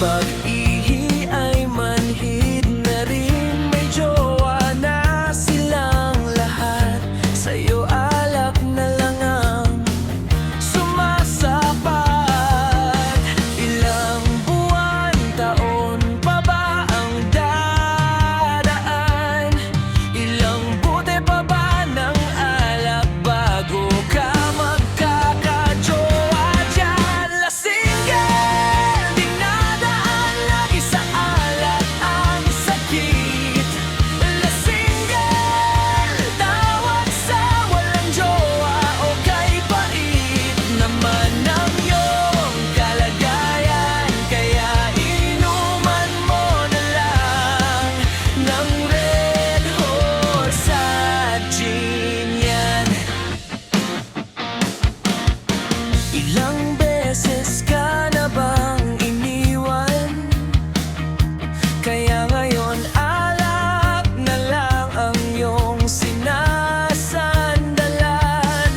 pag-ihi ay manhid na rin. May jowa na silang lahat, sa'yo alak na lang ang sumasapat. Ilang buwan, taon pa ba ang daraan? Ilang bote pa ba ng alak bago ka magkakajowa dyan? Lasinggan, dinadaan lagi sa alak ang sakit. Lasinggan, tawag sa walang jowa o kay pait naman ang iyong kalagayan. Kaya inuman mo na lang ng Red Horse at gin yan. Ilang beses ka na bang iniwan? Kaya ngayon alak na lang ang iyong sinasandalan.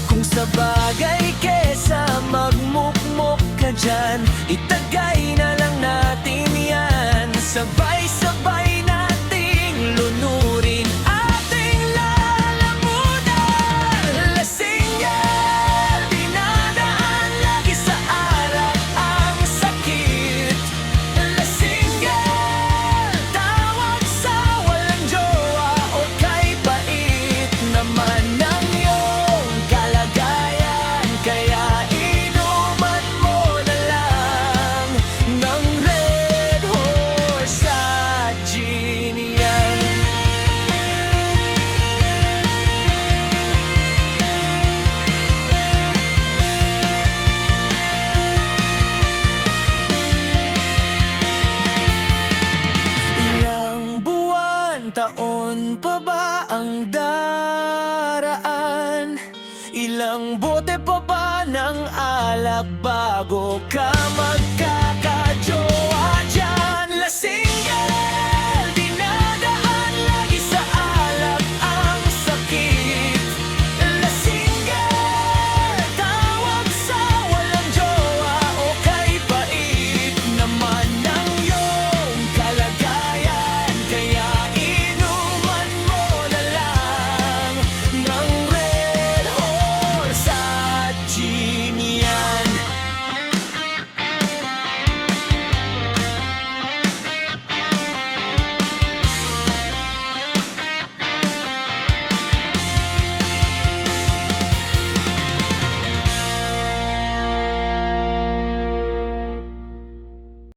Kung sa bagay kesa magmukmok ka dyan, itagay na lang natin yan. Sabay-sabay nating lunurin ating lalamunan. Lasinggan, dinadaan lagi sa alak ang sakit. Lasinggan, tawag sa walang jowa o kay pait naman ang iyong kalagayan. Kaya inuman mo na lang ng Red Horse at gin yan. Ilang buwan, taon pa ba ang daraan? Ilang bote pa ba ng alak bago